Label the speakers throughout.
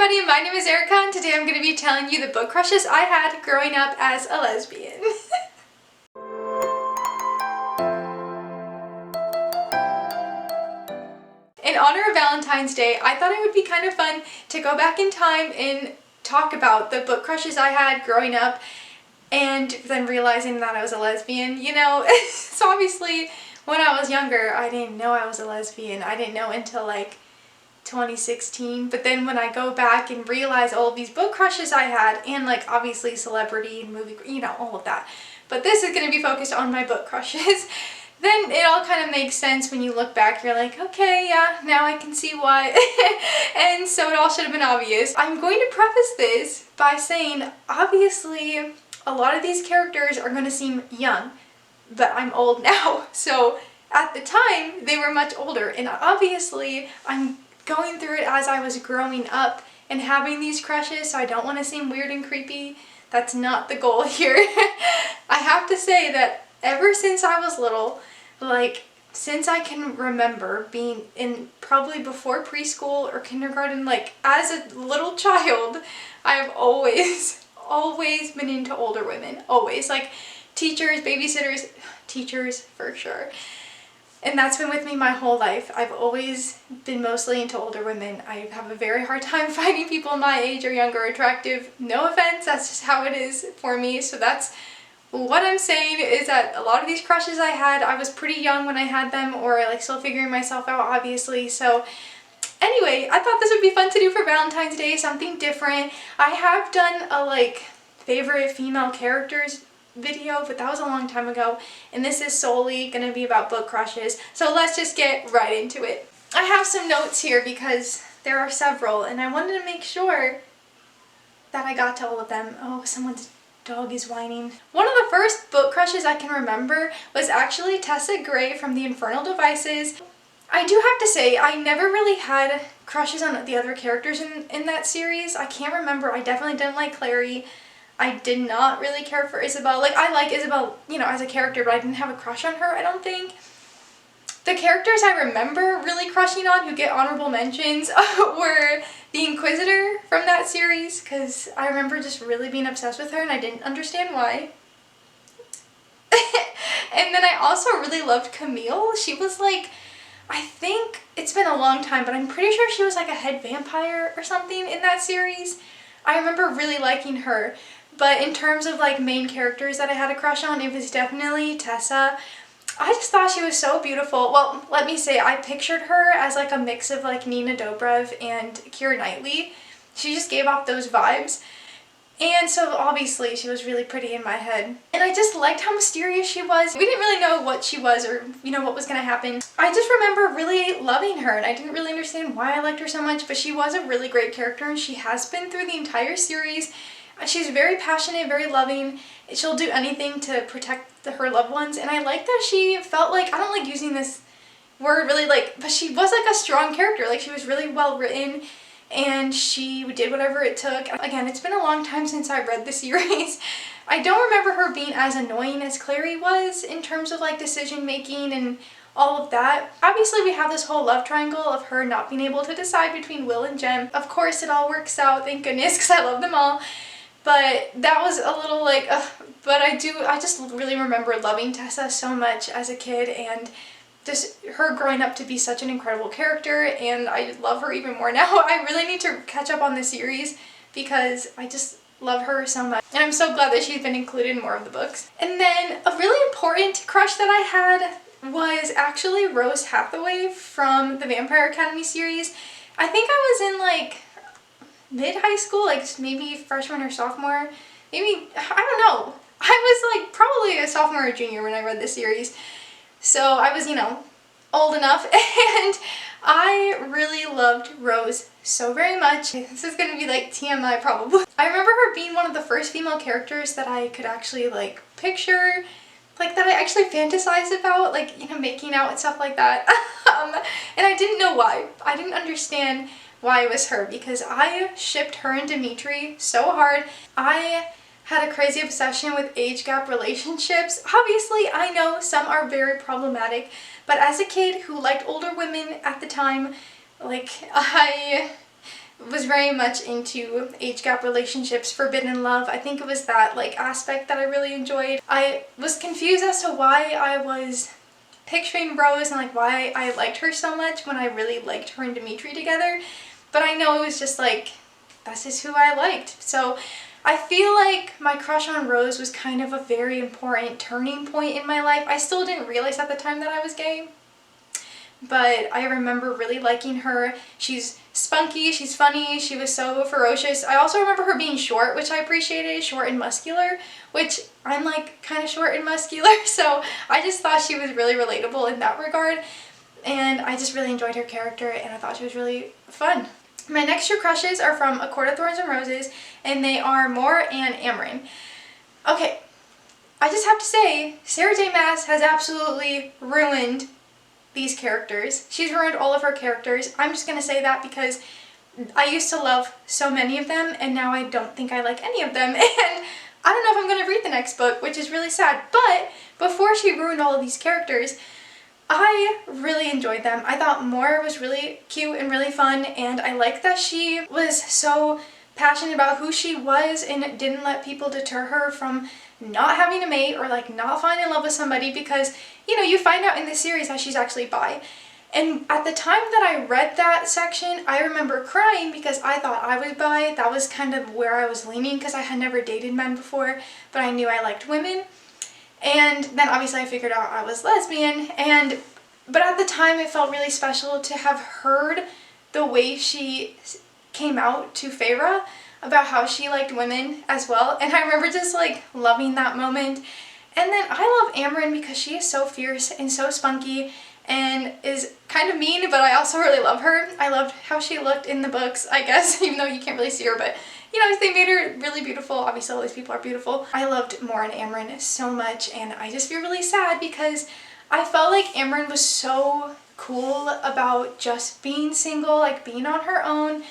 Speaker 1: everybody, my name is Erica and today I'm going to be telling you the book crushes I had growing up as a lesbian. In honor of Valentine's Day, I thought it would be kind of fun to go back in time and talk about the book crushes I had growing up and then realizing that I was a lesbian, you know? So obviously when I was younger, I didn't know I was a lesbian. I didn't know until like 2016, but then when I go back and realize all of these book crushes I had, and like obviously celebrity and movie, you know, all of that, but this is going to be focused on my book crushes, then it all kind of makes sense when you look back. You're like, okay, yeah, now I can see why. And so it all should have been obvious. I'm going to preface this by saying, obviously, a lot of these characters are going to seem young, but I'm old now, so at the time, they were much older, and obviously, I'm going through it as I was growing up and having these crushes, so I don't want to seem weird and creepy. That's not the goal here. I have to say that ever since I was little, like since I can remember being in probably before preschool or kindergarten, like as a little child, I have always been into older women. Always. Like teachers, babysitters, teachers for sure. And that's been with me my whole life. I've always been mostly into older women. I have a very hard time finding people my age or younger attractive. No offense, that's just how it is for me. So that's what I'm saying, is that a lot of these crushes I had, I was pretty young when I had them, or like still figuring myself out, obviously. So anyway, I thought this would be fun to do for Valentine's Day, something different. I have done a like favorite female characters video, but that was a long time ago, and this is solely going to be about book crushes, so let's just get right into it. I have some notes here because there are several, and I wanted to make sure that I got to all of them. Oh, someone's dog is whining. One of the first book crushes I can remember was actually Tessa Gray from the Infernal Devices. I do have to say, I never really had crushes on the other characters in that series. I can't remember. I definitely didn't like Clary. I did not really care for Isabel. Like, I like Isabel, you know, as a character, but I didn't have a crush on her, I don't think. The characters I remember really crushing on who get honorable mentions were the Inquisitor from that series, because I remember just really being obsessed with her and I didn't understand why. And then I also really loved Camille. She was like, I think it's been a long time, but I'm pretty sure she was like a head vampire or something in that series. I remember really liking her. But in terms of like main characters that I had a crush on, it was definitely Tessa. I just thought she was so beautiful. Well, let me say, I pictured her as like a mix of like Nina Dobrev and Keira Knightley. She just gave off those vibes. And so obviously she was really pretty in my head. And I just liked how mysterious she was. We didn't really know what she was or, you know, what was going to happen. I just remember really loving her, and I didn't really understand why I liked her so much, but she was a really great character, and she has been through the entire series. She's very passionate, very loving. She'll do anything to protect her loved ones, and I like that she felt like, I don't like using this word really, like, but she was like a strong character. Like, she was really well written, and she did whatever it took. Again, it's been a long time since I read the series. I don't remember her being as annoying as Clary was in terms of like decision making and all of that. Obviously, we have this whole love triangle of her not being able to decide between Will and Jem. Of course, it all works out, thank goodness, because I love them all. But that was a little like, but I just really remember loving Tessa so much as a kid, and just her growing up to be such an incredible character, and I love her even more now. I really need to catch up on the series because I just love her so much, and I'm so glad that she's been included in more of the books. And then a really important crush that I had was actually Rose Hathaway from the Vampire Academy series. I think I was in like mid-high school, like maybe freshman or sophomore, maybe, I don't know. I was like probably a sophomore or junior when I read this series, so I was, you know, old enough, and I really loved Rose so very much. This is gonna be like TMI probably. I remember her being one of the first female characters that I could actually like picture, like that I actually fantasized about, like, you know, making out and stuff like that. And I didn't know why. I didn't understand why it was her, because I shipped her and Dimitri so hard. I had a crazy obsession with age gap relationships. Obviously, I know some are very problematic, but as a kid who liked older women at the time, like, I was very much into age gap relationships, forbidden love. I think it was that like aspect that I really enjoyed. I was confused as to why I was picturing Rose and like why I liked her so much when I really liked her and Dimitri together, but I know it was just like, that's just who I liked. So I feel like my crush on Rose was kind of a very important turning point in my life. I still didn't realize at the time that I was gay, but I remember really liking her. She's spunky, she's funny, she was so ferocious. I also remember her being short, which I appreciated, short and muscular, which I'm like kind of short and muscular, so I just thought she was really relatable in that regard, and I just really enjoyed her character and I thought she was really fun. My next two crushes are from A Court of Thorns and Roses, and they are Mor and Amren. Okay, I just have to say, Sarah J. Maas has absolutely ruined these characters. She's ruined all of her characters. I'm just gonna say that because I used to love so many of them, and now I don't think I like any of them, and I don't know if I'm gonna read the next book, which is really sad. But before she ruined all of these characters, I really enjoyed them. I thought Mor was really cute and really fun, and I liked that she was so passionate about who she was and didn't let people deter her from not having a mate or like not falling in love with somebody, because you know, you find out in this series that she's actually bi. And at the time that I read that section, I remember crying because I thought I was bi. That was kind of where I was leaning because I had never dated men before, but I knew I liked women. And then obviously I figured out I was lesbian, but at the time it felt really special to have heard the way she came out to Feyre about how she liked women as well, and I remember just like loving that moment. And then I love Amren because she is so fierce and so spunky and is kind of mean, but I also really love her. I loved how she looked in the books, I guess, even though you can't really see her, but you know, they made her really beautiful. Obviously all these people are beautiful. I loved Mor and Amren so much, and I just feel really sad because I felt like Amren was so cool about just being single, like being on her own.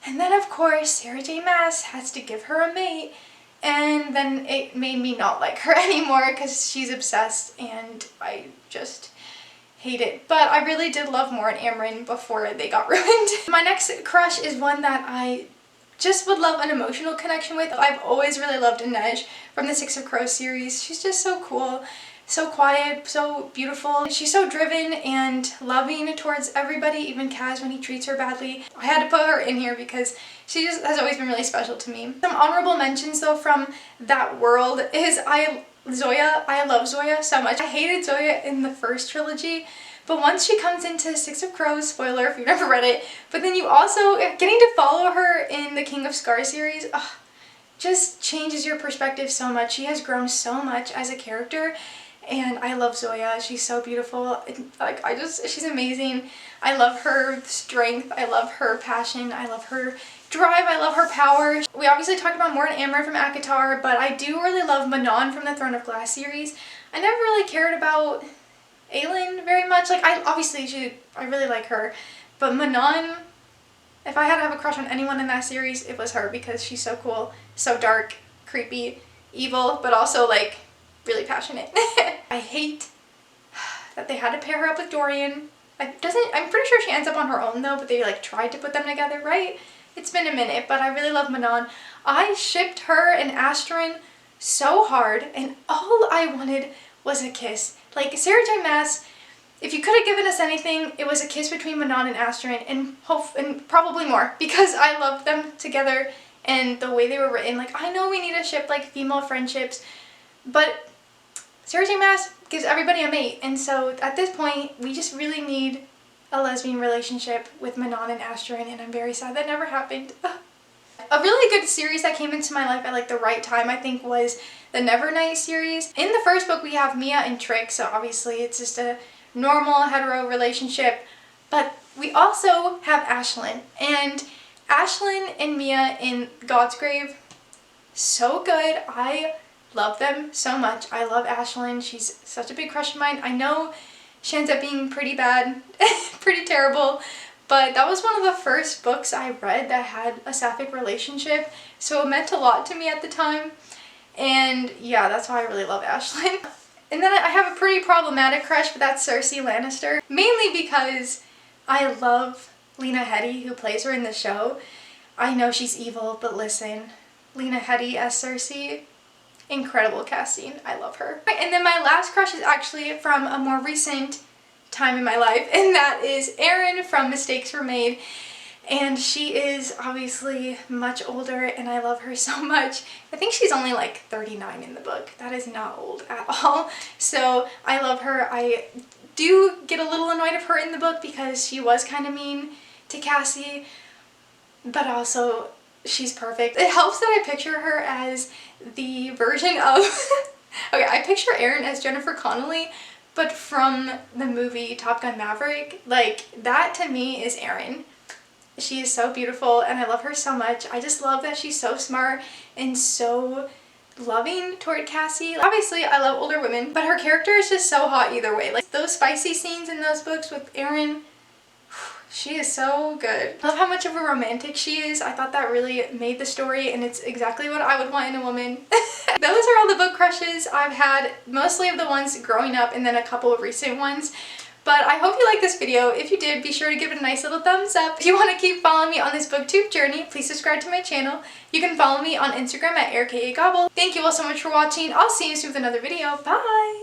Speaker 1: And then of course Sarah J. Maas has to give her a mate, and then it made me not like her anymore because she's obsessed and I just hate it. But I really did love Mor and Amren before they got ruined. My next crush is one that I just would love an emotional connection with. I've always really loved Inej from the Six of Crows series. She's just so cool, so quiet, so beautiful. She's so driven and loving towards everybody, even Kaz when he treats her badly. I had to put her in here because she just has always been really special to me. Some honorable mentions though from that world is Zoya. I love Zoya so much. I hated Zoya in the first trilogy, but once she comes into Six of Crows, spoiler if you've never read it, but then you also, getting to follow her in the King of Scars series, just changes your perspective so much. She has grown so much as a character, and I love Zoya. She's so beautiful. Like, she's amazing. I love her strength. I love her passion. I love her drive. I love her power. We obviously talked about Mor and Amren from ACOTAR, but I do really love Manon from the Throne of Glass series. I never really cared about Aelin very much. Like, I really like her, but Manon, if I had to have a crush on anyone in that series, it was her because she's so cool, so dark, creepy, evil, but also like really passionate. I hate that they had to pair her up with Dorian. I'm pretty sure she ends up on her own though, but they like tried to put them together, right? It's been a minute, but I really love Manon. I shipped her and Astrid so hard, and all I wanted was a kiss. Like, Sarah J. Maas, if you could have given us anything, it was a kiss between Manon and Astrid, and probably more, because I loved them together and the way they were written. Like, I know we need to ship like female friendships, but Sarah J. Maas gives everybody a mate, and so at this point we just really need a lesbian relationship with Manon and Astrid, and I'm very sad that never happened. A really good series that came into my life at like the right time, I think, was the Nevernight series. In the first book we have Mia and Trick, so obviously it's just a normal hetero relationship, but we also have Ashlyn, and Ashlyn and Mia in Godsgrave, so good. I love them so much. I love Ashlyn. She's such a big crush of mine. I know she ends up being pretty bad, pretty terrible, but that was one of the first books I read that had a sapphic relationship, so it meant a lot to me at the time. And yeah, that's why I really love Ashlyn. And then I have a pretty problematic crush, but that's Cersei Lannister. Mainly because I love Lena Headey, who plays her in the show. I know she's evil, but listen, Lena Headey as Cersei, incredible casting. I love her. And then my last crush is actually from a more recent time in my life, and that is Erin from Mistakes Were Made. And she is obviously much older, and I love her so much. I think she's only like 39 in the book. That is not old at all. So I love her. I do get a little annoyed of her in the book because she was kind of mean to Cassie, but also she's perfect. It helps that I picture her as the version of okay, I picture Erin as Jennifer Connelly, but from the movie Top Gun Maverick. Like, that to me is Erin. She is so beautiful and I love her so much. I just love that she's so smart and so loving toward Cassie. Obviously, I love older women, but her character is just so hot either way. Like, those spicy scenes in those books with Erin, she is so good. I love how much of a romantic she is. I thought that really made the story, and it's exactly what I would want in a woman. Those are all the book crushes I've had, mostly of the ones growing up and then a couple of recent ones. But I hope you liked this video. If you did, be sure to give it a nice little thumbs up. If you want to keep following me on this booktube journey, please subscribe to my channel. You can follow me on Instagram at AirKAGobble. Thank you all so much for watching. I'll see you soon with another video. Bye!